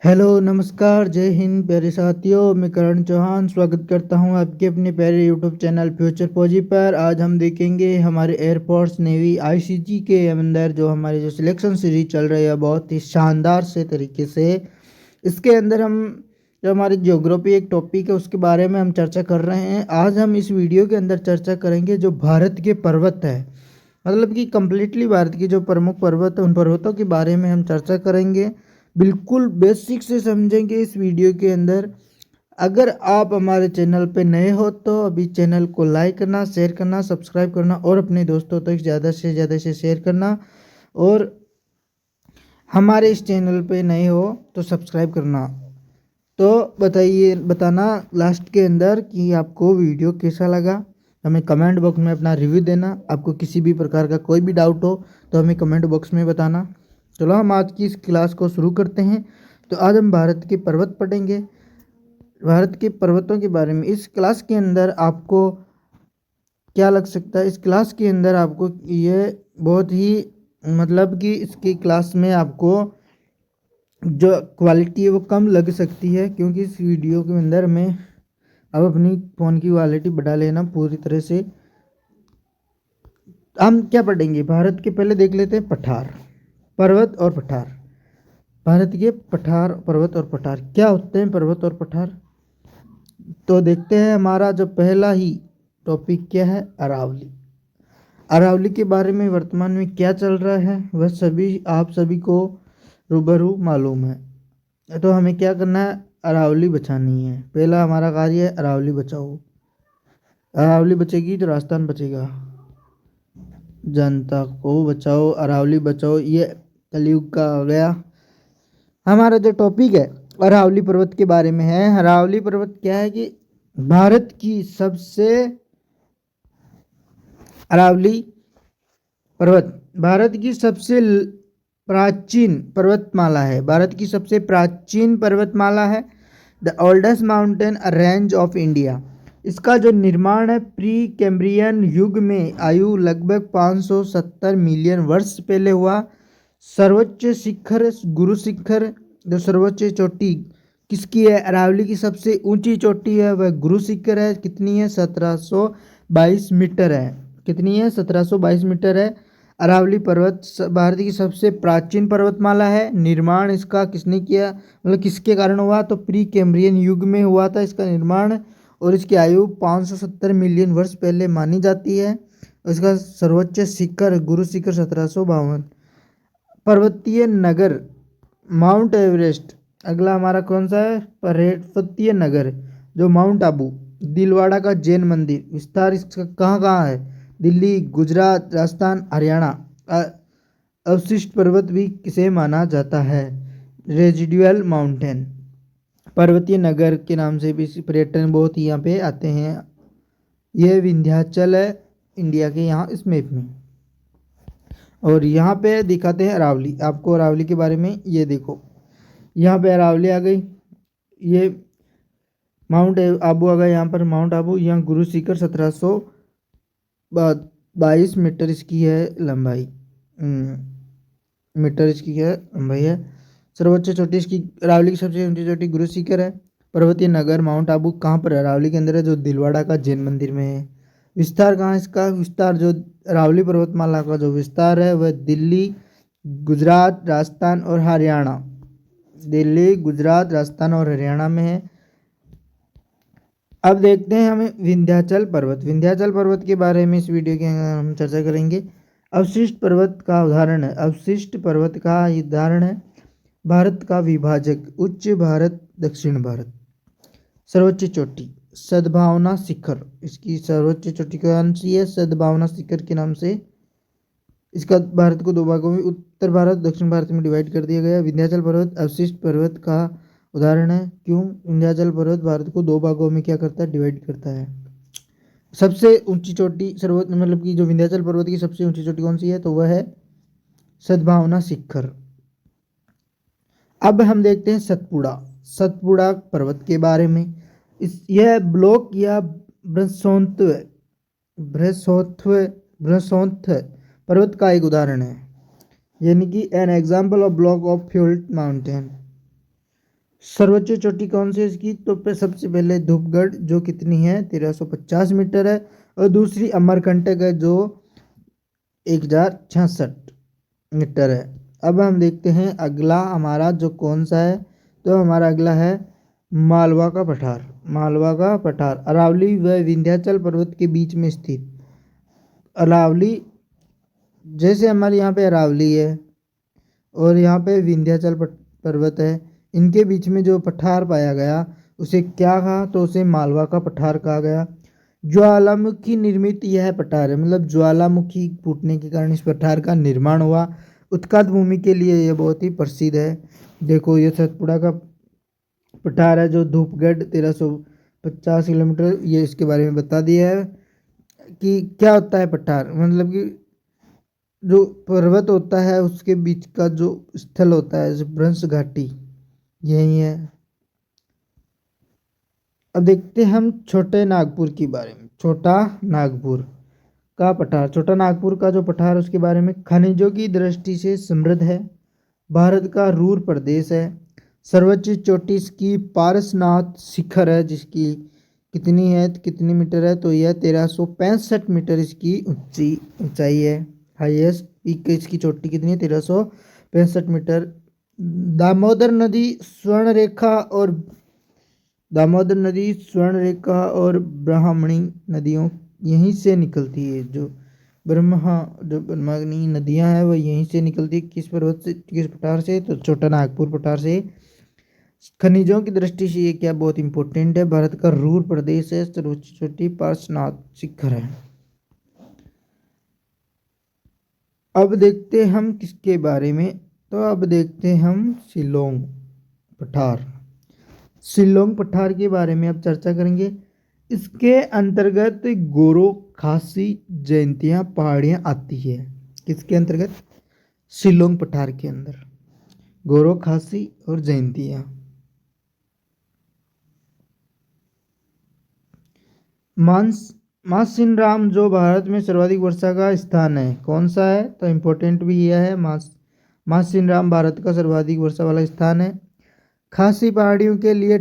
Hello नमस्कार जय हिंद प्यारे साथियों। मैं करण चौहान स्वागत करता हूं आपके अपने प्यारे यूट्यूब चैनल फ्यूचर फौजी पर। आज हम देखेंगे हमारे एयरफोर्स नेवी आईसीजी के अंदर जो हमारी जो सिलेक्शन सीरीज चल रही है बहुत ही शानदार से तरीके से। इसके अंदर हम जो हमारी ज्योग्राफी एक टॉपिक है उसके बारे में हम चर्चा कर रहे हैं। आज हम इस वीडियो के अंदर चर्चा करेंगे जो भारत के पर्वत है, मतलब कि कम्प्लीटली भारत की जो प्रमुख पर्वत है उन पर्वतों के बारे में हम चर्चा करेंगे। बिल्कुल बेसिक से समझेंगे इस वीडियो के अंदर। अगर आप हमारे चैनल पे नए हो तो अभी चैनल को लाइक करना, शेयर करना, सब्सक्राइब करना और अपने दोस्तों तक ज़्यादा से शेयर करना। और हमारे इस चैनल पे नए हो तो सब्सक्राइब करना। तो बताना लास्ट के अंदर कि आपको वीडियो कैसा लगा। हमें कमेंट बॉक्स में अपना रिव्यू देना। आपको किसी भी प्रकार का कोई भी डाउट हो तो हमें कमेंट बॉक्स में बताना। चलो हम आज की इस क्लास को शुरू करते हैं। तो आज हम भारत के पर्वत पढ़ेंगे, भारत के पर्वतों के बारे में। इस क्लास के अंदर आपको क्या लग सकता है, इस क्लास के अंदर आपको ये बहुत ही मतलब कि इसकी क्लास में आपको जो क्वालिटी है वो कम लग सकती है, क्योंकि इस वीडियो के अंदर में अब अपनी फ़ोन की क्वालिटी बढ़ा लेना पूरी तरह से। हम क्या पढ़ेंगे भारत के, पहले देख लेते हैं पठार, पर्वत और पठार। भारत के पठार, पर्वत और पठार क्या होते हैं, पर्वत और पठार। तो देखते हैं हमारा जो पहला ही टॉपिक क्या है, अरावली। अरावली के बारे में वर्तमान में क्या चल रहा है वह सभी आप सभी को रूबरू मालूम है। तो हमें क्या करना है, अरावली बचानी है। पहला हमारा कार्य है अरावली बचाओ। अरावली बचेगी तो राजस्थान बचेगा। जनता को बचाओ, अरावली बचाओ, ये कलयुग का हो गया। हमारा जो टॉपिक है अरावली पर्वत के बारे में है। अरावली पर्वत क्या है कि भारत की सबसे अरावली पर्वत भारत की सबसे प्राचीन पर्वतमाला है। भारत की सबसे प्राचीन पर्वतमाला है। The oldest mountain range of India. इसका जो निर्माण है प्री कैम्ब्रियन युग में आयु लगभग 570 मिलियन वर्ष पहले हुआ। सर्वोच्च शिखर गुरु शिखर, जो सर्वोच्च चोटी किसकी है, अरावली की सबसे ऊंची चोटी है वह गुरु शिखर है। कितनी है, 1722 मीटर है। कितनी है, 1722 मीटर है। अरावली पर्वत भारत की सबसे प्राचीन पर्वतमाला है। निर्माण इसका किसने किया, मतलब किसके कारण हुआ, तो प्री कैम्ब्रियन युग में हुआ था इसका निर्माण। और इसकी आयु 570 मिलियन वर्ष पहले मानी जाती है। इसका सर्वोच्च शिखर गुरु शिखर 1752। पर्वतीय नगर माउंट एवरेस्ट। अगला हमारा कौन सा है, पर्वतीय नगर जो माउंट आबू। दिलवाड़ा का जैन मंदिर विस्तार इसका कहाँ कहाँ है, दिल्ली, गुजरात, राजस्थान, हरियाणा। अवशिष्ट पर्वत भी किसे माना जाता है, रेजिडुअल माउंटेन। पर्वतीय नगर के नाम से भी पर्यटन बहुत ही यहाँ पे आते हैं। यह विंध्याचल है इंडिया के यहाँ इस मैप में। और यहाँ पे दिखाते हैं अरावली। आपको अरावली के बारे में ये देखो, यहाँ पे अरावली आ गई, ये माउंट आबू आ गया। यहाँ पर माउंट आबू, यहाँ गुरु शिखर 1722 मीटर इसकी है लंबाई। मीटर इसकी है लंबाई है। सर्वोच्च चोटी इसकी अरावली की सबसे ऊंची चोटी गुरु शिखर है। पर्वतीय नगर माउंट आबू कहाँ पर है, अरावली के अंदर है, जो दिलवाड़ा का जैन मंदिर में है। विस्तार कहाँ है इसका, विस्तार जो अरावली पर्वतमाला का जो विस्तार है वह दिल्ली, गुजरात, राजस्थान और हरियाणा, दिल्ली, गुजरात, राजस्थान और हरियाणा में है। अब देखते हैं हमें विंध्याचल पर्वत। विंध्याचल पर्वत के बारे में इस वीडियो के अंदर हम चर्चा करेंगे। अवशिष्ट पर्वत का उदाहरण है, अवशिष्ट पर्वत का उदाहरण है भारत का विभाजक, उच्च भारत, दक्षिण भारत। सर्वोच्च चोटी सद्भावना शिखर, इसकी सर्वोच्च चोटी कौन सी है, सद्भावना शिखर के नाम से। इसका भारत को दो भागों में, उत्तर भारत, दक्षिण भारत में डिवाइड कर दिया गया। विंध्याचल पर्वत अवशिष्ट पर्वत का उदाहरण है। क्यों, विंध्याचल पर्वत भारत को दो भागों में क्या करता है, डिवाइड करता है। सबसे ऊंची चोटी सर्वोच्च, मतलब कि जो विंध्याचल पर्वत की सबसे ऊंची चोटी कौन सी है, तो वह है सद्भावना शिखर। अब हम देखते हैं सतपुड़ा, सतपुड़ा पर्वत के बारे में। यह ब्लॉक या ब्रसोंत्व ब्रसोत्व ब्रसोंथ पर्वत का एक उदाहरण है, यानी कि an example of block of fuelled mountain. सर्वोच्च चोटी कौन सी है इसकी? तो सबसे पहले धूपगढ़ जो कितनी है 1350 मीटर है, और दूसरी अमरकंटक है जो 1066 मीटर है। अब हम देखते हैं अगला हमारा जो कौन सा है, तो हमारा अगला है मालवा का पठार। मालवा का पठार अरावली व विंध्याचल पर्वत के बीच में स्थित। अरावली, जैसे हमारे यहाँ पे अरावली है और यहाँ पे विंध्याचल पर्वत है, इनके बीच में जो पठार पाया गया उसे क्या कहा? तो उसे मालवा का पठार कहा गया। ज्वालामुखी निर्मित यह पठार है, मतलब ज्वालामुखी फूटने के कारण इस पठार का निर्माण हुआ। उत्कट भूमि के लिए यह बहुत ही प्रसिद्ध है। देखो ये सतपुड़ा का पठार है जो धूपगढ़ 1350 किलोमीटर, ये इसके बारे में बता दिया है कि क्या होता है पठार। मतलब कि जो पर्वत होता है उसके बीच का जो स्थल होता है, भ्रंश घाटी, यही है। अब देखते हैं हम छोटे नागपुर के बारे में। छोटा नागपुर का पठार, छोटा नागपुर का जो पठार उसके बारे में, खनिजों की दृष्टि से समृद्ध है, भारत का रूर प्रदेश है, सर्वोच्च चोटी इसकी पारसनाथ शिखर है जिसकी कितनी है, कितनी मीटर है? तो यह 1365 मीटर इसकी ऊंचाई है। हाईएस्ट पीक इसकी चोटी कितनी है? 1365 मीटर। दामोदर नदी स्वर्ण रेखा और दामोदर नदी स्वर्ण रेखा और ब्राह्मणी नदियों यहीं से निकलती है। जो ब्रह्मणी नदियां हैं वो यहीं से निकलती है। किस पर्वत से, किस पठार से? तो छोटा नागपुर पठार से। खनिजों की दृष्टि से ये क्या बहुत इंपॉर्टेंट है, भारत का रूर प्रदेश है, सर्वोच्च चोटी पार्श्वनाथ शिखर है। अब देखते हम किसके बारे में, तो अब देखते हम शिलोंग पठार। शिलोंग पठार के बारे में अब चर्चा करेंगे। इसके अंतर्गत गोरो खासी जयंतियाँ पहाड़ियाँ आती है। किसके अंतर्गत? शिलोंग पठार के अंदर गोरो खासी और जयंतियाँ। मासिनराम जो भारत में सर्वाधिक वर्षा का स्थान है, कौन सा है? तो इम्पोर्टेंट भी यह है, मासिनराम भारत का सर्वाधिक वर्षा वाला स्थान है। खासी पहाड़ियों के लिए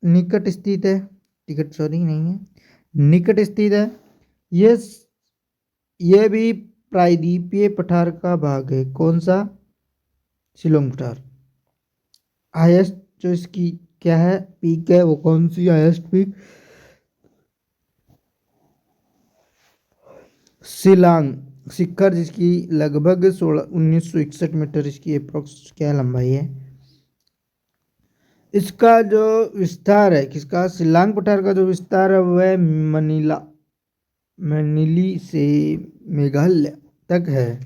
निकट स्थित है, नहीं है, निकट स्थित है। यह भी प्रायद्वीपीय पठार का भाग है। कौन सा? शिलोंग पठार। हाईएस्ट जो इसकी क्या है, पीक है, वो कौन सी हाईएस्ट पीक? शिलांग शिखर जिसकी लगभग 1961 मीटर इसकी अप्रोक्स क्या लंबाई है। इसका जो विस्तार है, किसका? शिलांग पठार का जो विस्तार है वह मनीली से मेघालय तक है।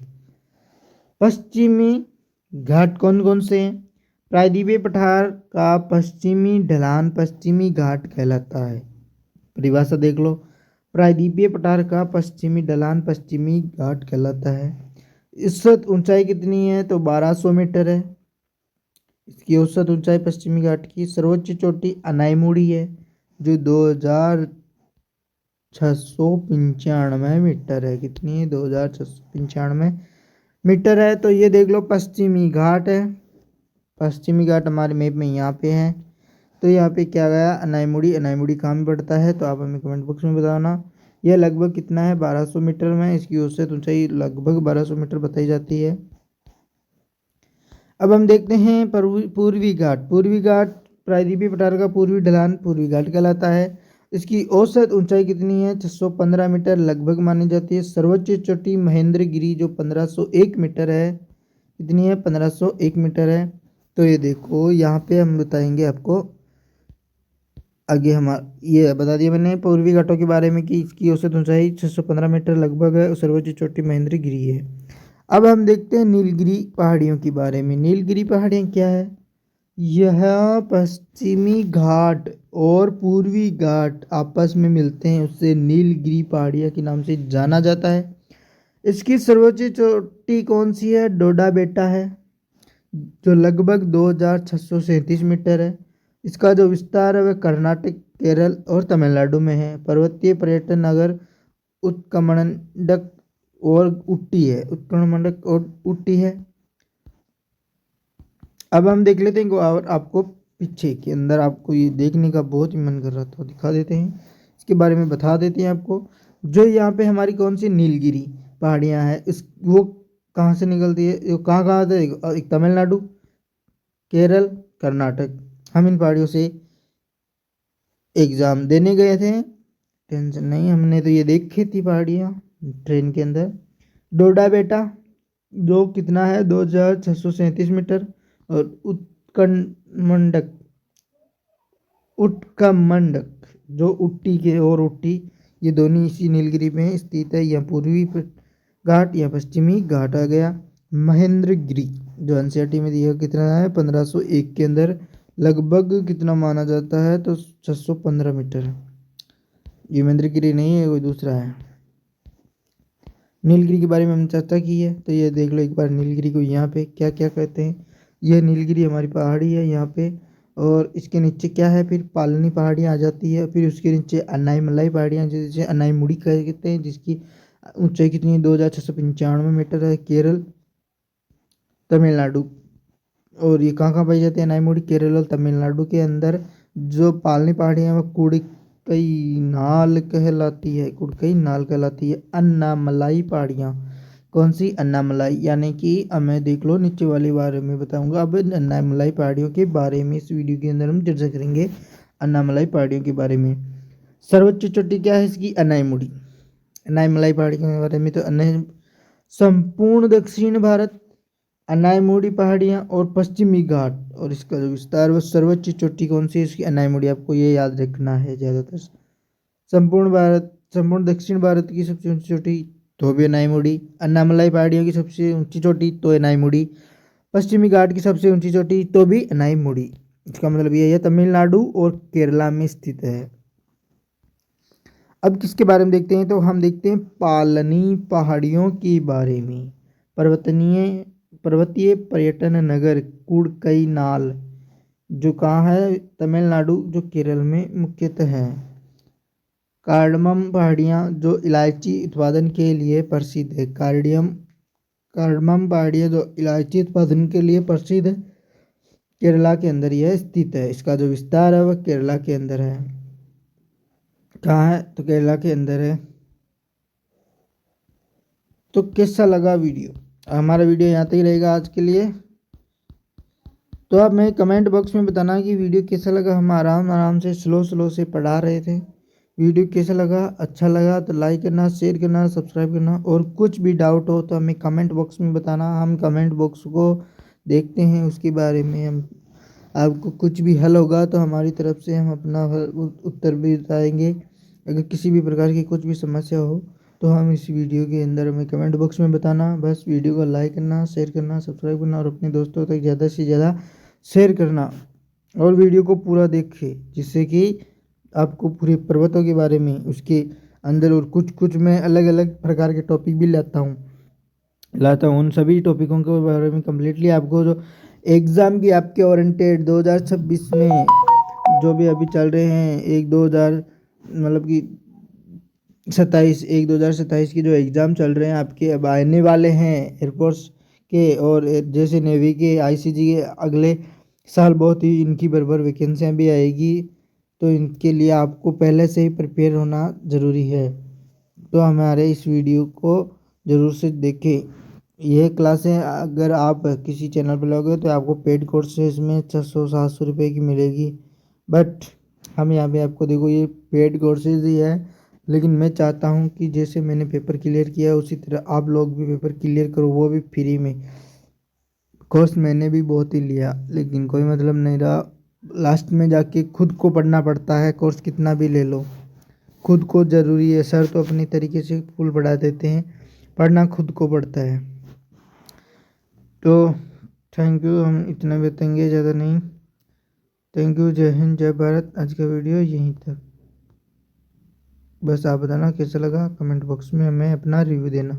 पश्चिमी घाट कौन कौन से हैं? प्रायद्वीपीय पठार का पश्चिमी ढलान पश्चिमी घाट कहलाता है। परिभाषा देख लो, प्रायद्वीपीय पठार का पश्चिमी ढलान पश्चिमी घाट कहलाता है। औसत ऊंचाई कितनी है? तो 1200 मीटर है इसकी औसत ऊंचाई पश्चिमी घाट की। सर्वोच्च चोटी अनाईमुड़ी है जो 2695 मीटर है। कितनी है? 2695 मीटर है। तो ये देख लो पश्चिमी घाट है, पश्चिमी घाट हमारे मैप में यहाँ पे है। तो यहाँ पे क्या गया? अनाईमुड़ी। अनाईमुड़ी कहाँ में पड़ता है? तो आप हमें कमेंट बॉक्स में बताना। यह लगभग कितना है? 1200 मीटर में। इसकी औसत ऊंचाई लगभग 1200 मीटर बताई जाती है। अब हम देखते हैं पूर्वी घाट। पूर्वी घाट प्रायद्वीपीय पठार का पूर्वी ढलान पूर्वी घाट कहलाता है। इसकी औसत ऊंचाई कितनी है? 615 मीटर लगभग मानी जाती है। सर्वोच्च चोटी महेंद्रगिरी जो 1501 मीटर है। कितनी है? 1501 मीटर है। तो ये देखो यहाँ पे हम बताएंगे आपको आगे। हमारा ये बता दिया मैंने पूर्वी घाटों के बारे में कि इसकी औसत ऊंचाई 615 मीटर लगभग है और सर्वोच्च चोटी महेंद्रगिरी है। अब हम देखते हैं नीलगिरी पहाड़ियों के बारे में। नीलगिरी पहाड़ियाँ क्या है? यह पश्चिमी घाट और पूर्वी घाट आपस में मिलते हैं, उससे नीलगिरी पहाड़ियाँ के नाम से जाना जाता है। इसकी सर्वोच्च चोटी कौन सी है? डोडा बेटा है जो लगभग 2637 मीटर है। इसका जो विस्तार है वह कर्नाटक, केरल और तमिलनाडु में है। पर्वतीय पर्यटन नगर उत्कमंडक और ऊटी है। उत्कमंडक और ऊटी है। अब हम देख लेते हैं और आपको पीछे के अंदर आपको ये देखने का बहुत ही मन कर रहा था, दिखा देते हैं, इसके बारे में बता देते हैं आपको। जो यहाँ पे हमारी कौन सी नीलगिरी पहाड़ियाँ हैं, इस वो कहाँ से निकलती है, ये कहाँ कहाँ से, एक तमिलनाडु, केरल, कर्नाटक। हम इन पहाड़ियों से एग्ज़ाम देने गए थे, टेंशन नहीं, हमने तो ये देखी थी पहाड़ियाँ ट्रेन के अंदर। डोडा बेटा जो कितना है 2637 मीटर, और उत्कमंडक, उटकमंडक जो उट्टी के और उट्टी, ये दोनों इसी नीलगिरी में स्थित है। यह पूर्वी घाट या पश्चिमी घाट आ गया। महेंद्रगिरी जो एनसीईआरटी में दिया कितना है 1501 के अंदर, लगभग कितना माना जाता है तो 615 मीटर। ये महेंद्रगिरी नहीं है, कोई दूसरा है। नीलगिरी के बारे में हमने चर्चा की है, तो ये देख लो एक बार नीलगिरी को यहाँ पे क्या क्या कहते हैं। यह नीलगिरी हमारी पहाड़ी है यहाँ पे, और इसके नीचे क्या है, फिर पालनी पहाड़ियाँ आ जाती है, फिर उसके नीचे अनाईमलाई पहाड़ियाँ जिसे अनाईमुड़ी कहते हैं, जिसकी ऊंचाई कितनी है 2695 मीटर है। केरल, तमिलनाडु, और ये कहाँ कहाँ पाई जाती है अनाईमुड़ी, केरल और तमिलनाडु के अंदर। जो पालनी पहाड़ियाँ हैं वो कुड़कई नाल कहलाती है, कुड़कई नाल कहलाती है। अन्नामलाई पहाड़ियाँ, कौन सी, अन्नामलाई, यानी कि हमें देख लो नीचे वाले बारे में बताऊंगा। अब अन्नामलाई पहाड़ियों के बारे में इस वीडियो के अंदर हम चर्चा करेंगे, अन्नामलाई पहाड़ियों के बारे में। सर्वोच्च चोटी क्या है इसकी, अनाईमुड़ी। अनाईमलाई पहाड़ी के बारे में तो संपूर्ण दक्षिण भारत, अनाईमुड़ी पहाड़ियाँ और पश्चिमी घाट, और इसका जो विस्तार व सर्वोच्च चोटी कौन सी है इसकी, अनाईमुड़ी। आपको ये याद रखना है ज़्यादातर। संपूर्ण भारत, संपूर्ण दक्षिण भारत की सबसे ऊंची चोटी तो भी अनाईमुड़ी, अन्नामलाई पहाड़ियों की सबसे ऊंची चोटी तो अनाईमुड़ी, पश्चिमी घाट की सबसे ऊंची चोटी तो भी अनाईमुड़ी। इसका मतलब ये है तमिलनाडु और केरला में स्थित है। अब किसके बारे में देखते हैं, तो हम देखते हैं पालनी पहाड़ियों के बारे में। पर्वतीय पर्यटन नगर कुड़कईनाल जो कहाँ है, तमिलनाडु, जो केरल में मुख्यतः है। कार्डमम पहाड़ियाँ जो इलायची उत्पादन के लिए प्रसिद्ध है। कार्डमम पहाड़ियाँ जो इलायची उत्पादन के लिए प्रसिद्ध है, केरला के अंदर यह स्थित है। इसका जो विस्तार है वह केरला के अंदर है। कहाँ है, तो केरला के अंदर है। तो कैसा लगा वीडियो, हमारा वीडियो यहाँ तक ही रहेगा आज के लिए। तो आप मैं कमेंट बॉक्स में बताना कि वीडियो कैसा लगा। हम आराम आराम से स्लो से पढ़ा रहे थे। वीडियो कैसा लगा, अच्छा लगा तो लाइक करना, शेयर करना, सब्सक्राइब करना, और कुछ भी डाउट हो तो हमें कमेंट बॉक्स में बताना। हम कमेंट बॉक्स को देखते हैं, उसके बारे में हम आपको कुछ भी हल होगा तो हमारी तरफ से हम अपना उत्तर भी बताएंगे। अगर किसी भी प्रकार की कुछ भी समस्या हो तो हम इस वीडियो के अंदर हमें कमेंट बॉक्स में बताना। बस वीडियो को लाइक करना, शेयर करना, सब्सक्राइब करना, और अपने दोस्तों तक ज़्यादा से ज़्यादा शेयर करना, और वीडियो को पूरा देखें, जिससे कि आपको पूरे पर्वतों के बारे में उसके अंदर, और कुछ मैं अलग अलग प्रकार के टॉपिक भी लाता हूँ उन सभी टॉपिकों के बारे में कम्प्लीटली आपको, जो एग्ज़ाम की आपके ओरिएंटेड 2026 में जो भी अभी चल रहे हैं, 1-2000 मतलब कि 2027 की जो एग्ज़ाम चल रहे हैं आपके, अब आने वाले हैं एयरफोर्स के, और जैसे नेवी के, आईसीजी के, अगले साल बहुत ही इनकी बराबर वैकेंसियाँ भी आएगी। तो इनके लिए आपको पहले से ही प्रिपेयर होना ज़रूरी है। तो हमारे इस वीडियो को ज़रूर से देखें। यह क्लासें अगर आप किसी चैनल पर लोगे तो आपको पेड कोर्सेज में 600-700 रुपये की मिलेगी, बट हम यहाँ पे आपको देखो ये पेड कोर्सेज ही है। लेकिन मैं चाहता हूँ कि जैसे मैंने पेपर क्लियर किया उसी तरह आप लोग भी पेपर क्लियर करो, वो भी फ्री में। कोर्स मैंने भी बहुत ही लिया लेकिन कोई मतलब नहीं रहा। लास्ट में जाके खुद को पढ़ना पड़ता है, कोर्स कितना भी ले लो खुद को ज़रूरी है। सर तो अपनी तरीके से फुल पढ़ा देते हैं, पढ़ना खुद को पड़ता है। तो थैंक यू, हम इतना बताएंगे, ज़्यादा नहीं। थैंक यू, जय हिंद, जय भारत। आज का वीडियो यहीं तक। बस आप बताना कैसा लगा, कमेंट बॉक्स में हमें अपना रिव्यू देना।